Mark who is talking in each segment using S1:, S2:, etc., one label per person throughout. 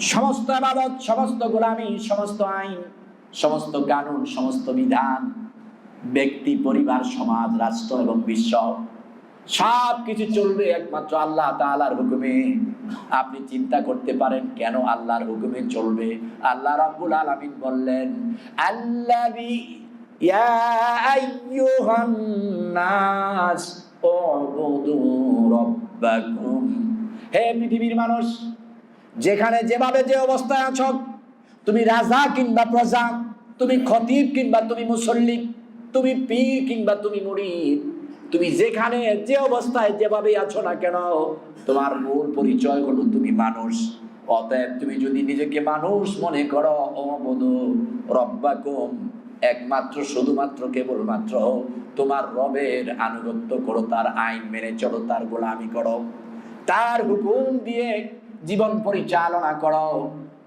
S1: সমস্ত ইবাদত, সমস্ত গোলামি, সমস্ত আইন, সমস্ত কানুন, সমস্ত বিধান, ব্যক্তি, পরিবার, সমাজ, রাষ্ট্র এবং বিশ্ব সব কিছু চলবে একমাত্র আল্লাহ তাআলার হুকুমে। আপনি চিন্তা করতে পারেন কেন আল্লাহর হুকুমে চলবে? আল্লাহ রাব্বুল আলামিন বললেন, আল্লাযী ইয়া আইয়ুহান নাস উবুদু রাব্বাকুম। হে পৃথিবীর মানুষ, যেখানে যেভাবে যে অবস্থায় আছো, তুমি রাজা কিংবা প্রজা, তুমি খতিব কিংবা তুমি মুসল্লি, তুমি পীর কিংবা তুমি মুরিদ, তুমি যেখানে যে অবস্থায় যেভাবে আছো না কেন, তোমার মূল পরিচয় হলো তুমি মানুষ। অতএব তুমি যদি নিজেকে মানুষ মনে করো, উবুদু রাব্বাকুম, একমাত্র শুধুমাত্র কেবলমাত্র তোমার রবের আনুগত্য করো, তার আইন মেনে চলো, তার গোলামি করো, তার হুকুম দিয়ে জীবন পরিচালনা করো।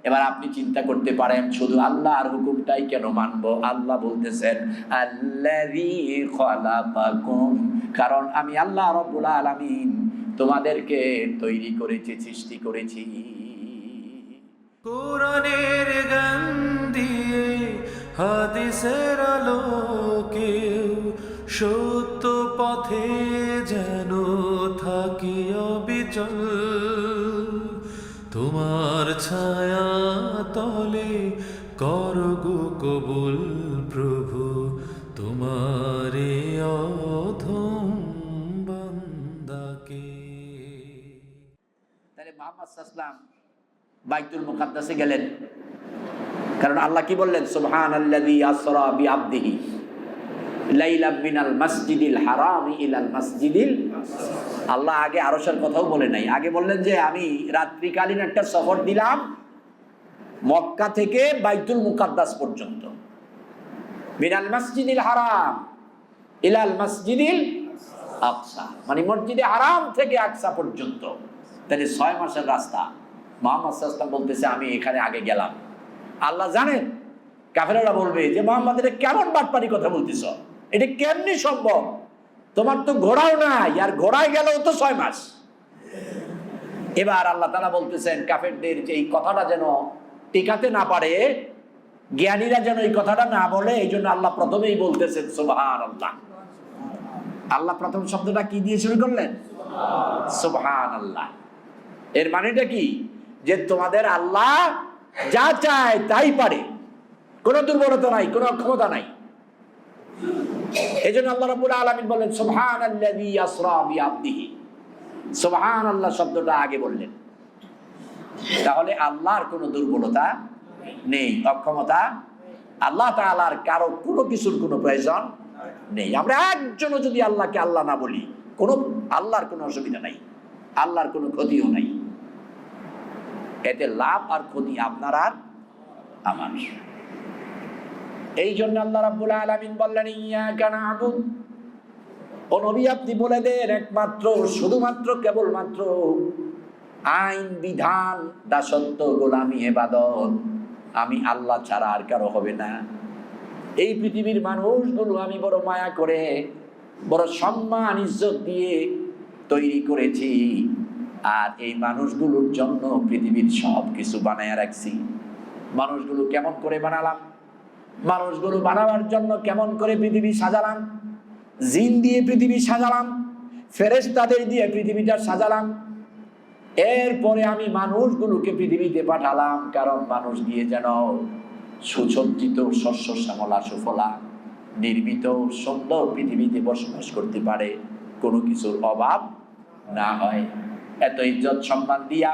S1: এবার আপনি চিন্তা করতে পারেন শুধু আল্লাহর হুকুমটাই কেন মানবো? আল্লাহ বলতেছেন আল্লাযী খালাকাকুম, কারণ আমি আল্লাহ রাব্বুল আলামিন তোমাদেরকে তৈরি করেছি, সৃষ্টি করেছি।
S2: কোরআনের গান দিয়ে, হাদিসের আলোকে সত্য পথে যেন থাকি অবিচল। তোমার ছায়া তলে করগো কবুল প্রভু, তোমারে অধম বান্দাকে।
S1: তাহলে মুহাম্মদ সাল্লাল্লাহু আলাইহি ওয়াসাল্লাম বাইতুল মুকাদ্দাসে গেলেন, কারণ আল্লাহ কি বললেন? সুবহানাল্লাযী আসরা বিআবদিহি লাইলাম মিনাল মাসজিদিল হারামি ইলাল মাসজিদিল। আল্লাহ আগে আরশের কথাও বলে নাই, আগে বললেন যে আমি রাত্রিকালীন একটা সফর দিলাম মক্কা থেকে বাইতুল মুকাদ্দাস পর্যন্ত, মিনাল মাসজিদিল হারাম ইলাল মাসজিদিল আকসা, মানে মসজিদে হারাম থেকে আকসা পর্যন্ত। তাহলে 6 মাসের রাস্তা। মুহাম্মদ সাল্লাল্লাহু আলাইহি ওয়াসাল্লাম বলতেছে আমি এখানে আগে গেলাম। আল্লাহ জানেন কাফেররা বলবে যে মুহাম্মদ এটা কেমন বাটপারি কথা বলতেছ, এটা কেমনি সম্ভব? তোমার তো ঘোড়াও নাই, আর ঘোড়ায় গেলেও তো 6 মাস। এবার আল্লাহ তাআলা বলতেছেন কাফেরদের যে এই কথাটা যেন টিকাতে না পারে, জ্ঞানীরা যেন এই কথাটা না বলে, এই জন্য আল্লাহ প্রথমেই বলতেছেন সুবহানাল্লাহ। আল্লাহ প্রথম শব্দটা কি দিয়ে শুরু করলেন? সুবহানাল্লাহ। এর মানেটা কি? যে তোমাদের আল্লাহ যা চায় তাই পারে, কোনো দুর্বলতা নাই, কোনো অক্ষমতা নাই। এই জন্য আল্লাহ রাব্বুল আলামিন বলেন সুবহানাল্লাযী আসরা বিআবদিহি। সুবহানাল্লাহ শব্দটা আগে বললেন। তাহলে আল্লাহর কোনো দুর্বলতা নেই, অক্ষমতা, আল্লাহ তাআলার কারো কোনো কিছুর কোনো প্রয়োজন নেই। আমরা একজনও যদি আল্লাহকে আল্লাহ না বলি, কোনো আল্লাহর কোনো অসুবিধা নাই, আল্লাহর কোনো ক্ষতিও নাই। এতে লাভ আর ক্ষতি আপনার আর আমার। এই জন্য আল্লাহ রাব্বুল আলামিন বললেন ইয়াকা না'বুদ, ও নবী আপনি বলে দেন একমাত্র শুধুমাত্র কেবলমাত্র আইন বিধান, দাসত্ব, গোলামি, ইবাদত আমি আল্লাহ ছাড়া আর কারো হবে না। এই পৃথিবীর মানুষগুলো আমি বড় মায়া করে, বড় সম্মান ইজ্জত দিয়ে তৈরি করেছি, আর এই মানুষগুলোর জন্য পৃথিবীর সব কিছু বানায় রাখছি। মানুষগুলো কেমন করে বানালাম? মানুষগুলো বানাবার জন্য কেমন করে পৃথিবী সাজালাম? জিন দিয়ে পৃথিবী সাজালাম, ফেরেশতাদের দিয়ে পৃথিবীটা সাজালাম। এরপরে আমি মানুষগুলোকে পৃথিবীতে পাঠালাম, কারণ মানুষ দিয়ে যেন সুসজ্জিত, শস্য শ্যামলা, সুফলা, নির্মিত, সুন্দর পৃথিবীতে বসবাস করতে পারে, কোনো কিছুর অভাব না হয়। এত ইজ্জত সম্মান দিয়া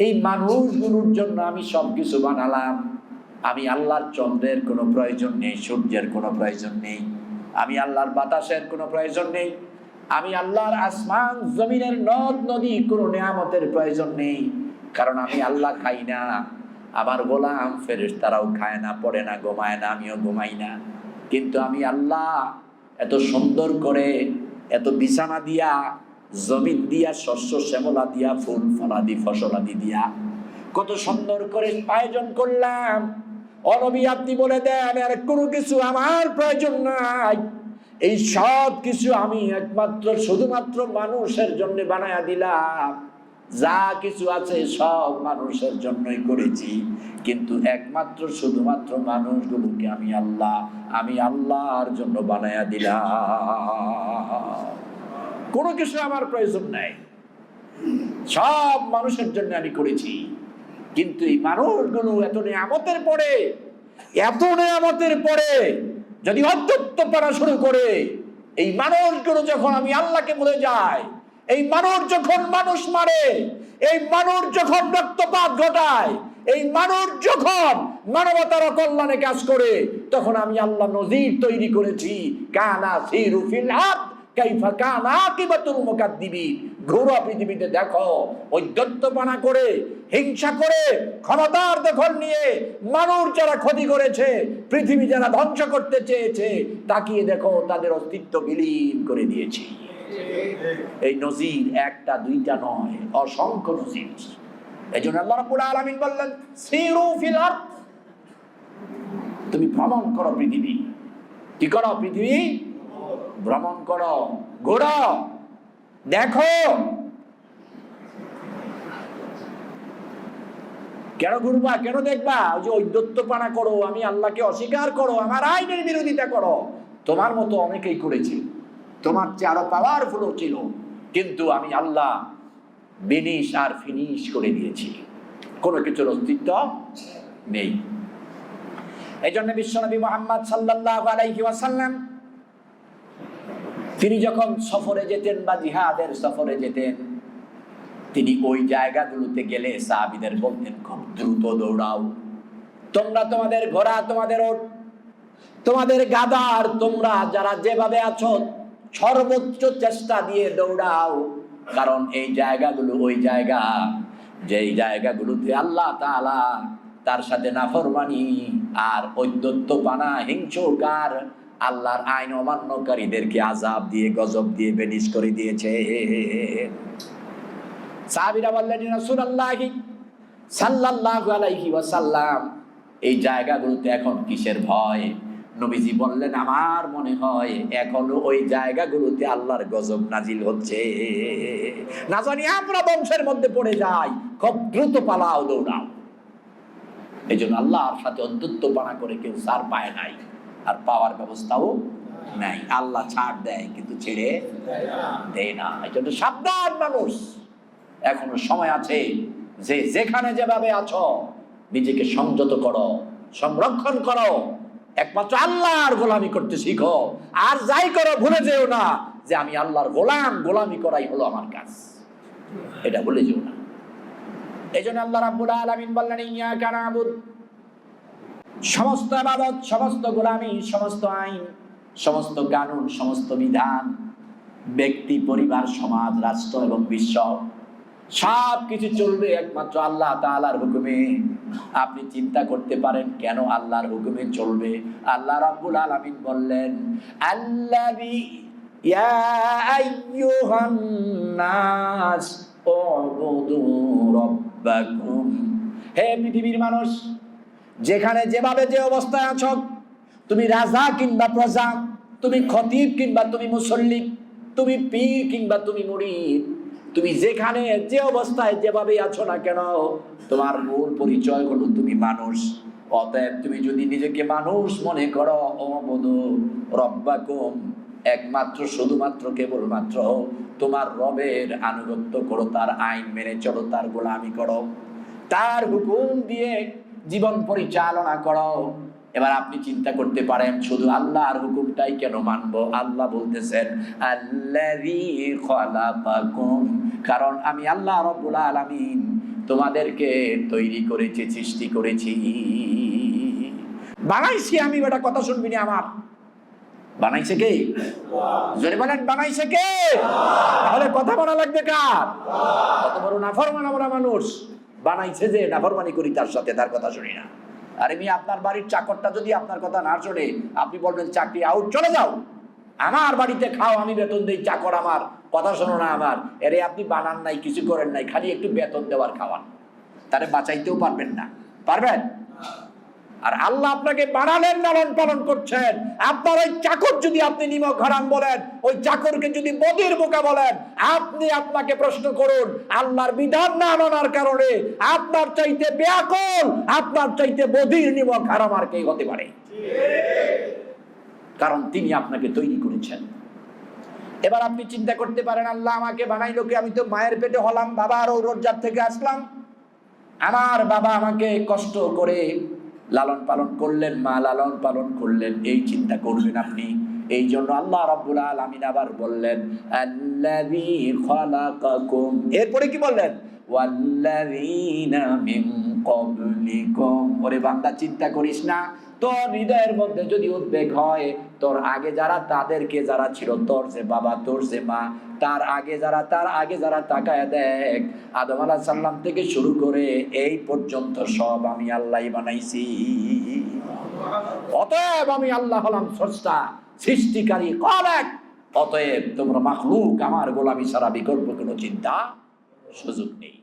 S1: এই মানুষগুলোর জন্য আমি সবকিছু বানালাম। আমি আল্লাহর চন্দ্রের কোনো প্রয়োজন নেই, সূর্যের কোনো প্রয়োজন নেই, আমি আল্লাহর বাতাসের কোনো প্রয়োজন নেই, আমি আল্লাহর আসমান জমিনের নদ নদী কোনো নিয়ামতের প্রয়োজন নেই, কারণ আমি আল্লাহ খাই না, আমার গোলাম ফেরেশতারাও খায় না, পড়ে না, ঘুমায় না, আমিও ঘুমাই না। কিন্তু আমি আল্লাহ এত সুন্দর করে, এত বিছানা দিয়া, জমিন দিয়া, শস্য শ্যামলা দিয়া, ফুল ফলাদি ফসলাদি দিয়া কত সুন্দর করে আয়োজন করলাম। ও নবী আপনি বলে দেন আর কোনো কিছু আমার প্রয়োজন নাই, এই সব কিছু আমি একমাত্র শুধুমাত্র মানুষের জন্য বানায়া দিলাম। যা কিছু আছে সব মানুষের জন্যই করেছি, কিন্তু একমাত্র শুধুমাত্র মানুষগুলোকে আমি আল্লাহর জন্য বানায়া দিলাম। কোনো কিছু আমার প্রয়োজন নাই, সব মানুষের জন্য আমি করেছি। কিন্তু এই মানুষগুলো এত নিয়ামতের পরে যদি অদ্যত্ব পড়া শুরু করে, এই মানুষগুলো যখন আমি আল্লাহকে ভুলে যায়, এই মানুষ যখন মানুষ মারে, এই মানুষ যখন রক্তপাত ঘটায়, এই মানুষ যখন মানবতার অকল্যাণে কাজ করে, তখন আমি আল্লাহ নজির তৈরি করেছি। কানা সিরু ফিল আরদ কাইফা কানা আকিবাতুল মুকাদ্দিবিন। ঘোরা পৃথিবীতে দেখো, ঔদ্ধত্যপনা করে, হিংসা করে, ক্ষমতার দখল নিয়ে মানুষ যারা ক্ষতি করেছে, পৃথিবী যারা ধ্বংস করতে চেয়েছে, তাকিয়ে দেখো তাদের অস্তিত্ব বিলীন করে দিয়েছে। এই নজির একটা দুইটা নয়, অসংখ্য নজির। এজন্য আল্লাহ রাব্বুল আলামিন বললেন, সিরু ফিল আরদ, তুমি ভ্রমণ করো পৃথিবী। কি করো? পৃথিবী ভ্রমণ করো, ঘোরো, দেখো। কেন ঘুরবা? কেন দেখবা? ওই যে ঔদ্ধত্যপনা করো, আমি আল্লাহকে অস্বীকার করো, আমার আইনের বিরোধিতা করো। তোমার মতো অনেকেই করেছে, তোমার চেয়ে আরো পাওয়ারফুল ছিল, কিন্তু আমি আল্লাহ বিনিশ আর ফিনিশ করে দিয়েছি, কোনো কিছুর অস্তিত্ব নেই। এই জন্য বিশ্বনবী মুহাম্মদ সাল্লাল্লাহু আলাইহি ওয়াসাল্লাম তিনি যখন সফরে যেতেন বা জিহাদের সফরে যেতেন, তিনি ওই জায়গাগুলোতে গেলে সাহাবীদের বলতেন, খুব দ্রুত দৌড়াও, তোমরা তোমাদের ঘোড়া, তোমাদের ওট, তোমাদের গাদার, তোমরা যারা যেভাবে আছো সর্বোচ্চ চেষ্টা দিয়ে দৌড়াও। কারণ এই জায়গাগুলো ওই জায়গা, যেই জায়গাগুলোতে আল্লাহ তাআলা তার সাথে নাফরমানি আর ঔদ্ধত্যপনা, হিংসুকার, আল্লাহর আইন অমান্যকারীদেরকে আযাব দিয়ে, গজব দিয়ে বেনিশ করে দিয়েছে। সাহাবীরা বললেন, রাসূলুল্লাহ সাল্লাল্লাহু আলাইহি ওয়াসাল্লাম, এই জায়গাগুলোতে এখন কিসের ভয়? নবীজি বললেন, আমার মনে হয় এখনো ওই জায়গাগুলোতে আল্লাহর গজব নাজিল হচ্ছে, না জানি আমরা বংশের মধ্যে পড়ে যাই, খুব দ্রুত পালাও, দৌড়াও। এই জন্য আল্লাহর সাথে অদ্যুত্বপনা করে কেউ ছাড় পায় নাই, আর পাওয়ার ব্যবস্থাও নাই। আল্লাহ ছাড় দেয় কিন্তু ছেড়ে দেয় না। এই জন্য সাবধান মানুষ, এখনো সময় আছে, যে যেখানে যেভাবে আছো নিজেকে সংযত করো, সংরক্ষণ করো, একমাত্র আল্লাহর গোলামি করতে শিখো। আর যাই করো ভুলে যেও না যে আমি আল্লাহর গোলামি করাই হলো আমার কাজ, এটা ভুলে যেও না। এই জন্য আল্লাহ রাব্বুল আলামিন বললেন, ইয়্যাকা না'বুদ, সমস্ত ইবাদত, সমস্ত গোলামি, সমস্ত আইন, সমস্ত কানুন, সমস্ত বিধান, ব্যক্তি, পরিবার, সমাজ, রাষ্ট্র এবং বিশ্ব, সব কিছু চলবে একমাত্র আল্লাহ তাআলার হুকুমে। আপনি চিন্তা করতে পারেন কেন আল্লাহর হুকুমে চলবে? আল্লাহ রাব্বুল আলামিন বললেন, আল্লাযী ইয়া আইয়ুহান নাস উবুদু রাব্বাকুম, হে পৃথিবীর মানুষ, যেখানে যেভাবে যে অবস্থায় আছো, তুমি রাজা কিংবা প্রজা, তুমি খতিব কিংবা তুমি মুসল্লি, তুমি পীর কিংবা তুমি মুরিদ, তুমি যেখানে যে অবস্থায় যেভাবে আছো না কেন, তোমার মূল পরিচয় হলো তুমি মানুষ। অতএব তুমি যদি নিজেকে মানুষ মনে করো, উবুদু রাব্বাকুম, একমাত্র শুধুমাত্র কেবলমাত্র তোমার রবের আনুগত্য করো, তার আইন মেনে চলো, তার গোলামি করো, তার হুকুম দিয়ে জীবন পরিচালনা করো। এবার আপনি চিন্তা করতে পারেন, শুধু আল্লাহর হুকুমটাই কেন মানবো? আল্লাহ বলতেছেন, আল্লাযী খালাকাকুম, কারণ আমি আল্লাহ রাব্বুল আলামিন তোমাদেরকে তৈরি করেছি, সৃষ্টি করেছি, বানাইছি আমি। বেটা কথা শুনবি না আমার, বানাইছে কে? জোরে বলেন, বানাইছে কে? তাহলে কথা বলা লাগবে কার? কত বড় নাফরমান আমরা মানুষ, বানাইছে যে, নাফরমানি করি তার সাথে, তার কথা শুনি না। আর আমি আপনার বাড়ির চাকরটা যদি আপনার কথা না শোনে, আপনি বলবেন চাকরি আউট, চলে যাও, আমার বাড়িতে খাও, আমি বেতন দেই, চাকর আমার কথা শোনো না আমার। এরে আপনি বানান নাই, কিছু করেন নাই, খালি একটু বেতন দেওয়ার খাওয়ান, তারে বাঁচাইতেও পারবেন না। পারবেন? আর আল্লাহ আপনাকে বানালেন, লালন পালন করছেন। আপনার ওই চাকর যদি আপনি নিমক হারাম বলেন, ওই চাকরকে যদি বধির বোকা বলেন, আপনি আপনাকে প্রশ্ন করুন, আল্লাহর বিধান না মানার কারণে আপনার চাইতে বেয়াকল, আপনার চাইতে বধির নিমক হারাম আর কে হতে পারে? কারণ তিনি আপনাকে তৈরি করেছেন। এবার আপনি চিন্তা করতে পারেন, আল্লাহ আমাকে বানাইলো কি? আমি তো মায়ের পেটে হলাম, বাবার ঔরজাত থেকে আসলাম। আমার বাবা আমাকে কষ্ট করে লালন পালন করলেন, মা লালন পালন করলেন, এই চিন্তা করবেন আপনি। এই জন্য আল্লাহ রাব্বুল আলামিন আবার বললেন আল্লাযী খালাকাকুম, এরপরে কি বললেন? ওয়াল্লাযীনা মিন ক্বাবলিকুম। ওরে বান্দা, চিন্তা করিস না, তোর হৃদয়ের মধ্যে যদি উদ্বেগ হয়, তোর আগে যারা, তাদেরকে যারা ছিল, তোর যে বাবা, তোর যে মা, তার আগে যারা তাকায় দেখ, আদম আলাইহিস সালাম থেকে শুরু করে এই পর্যন্ত সব আমি আল্লাহই বানাইছি। অতএব আমি আল্লাহ হলাম স্রষ্টা, সৃষ্টিকারী, খালেক। অতএব তোমরা মাখলুক, আমার গোলামি ছাড়া বিকল্প কোনো চিন্তা সুযোগ নেই।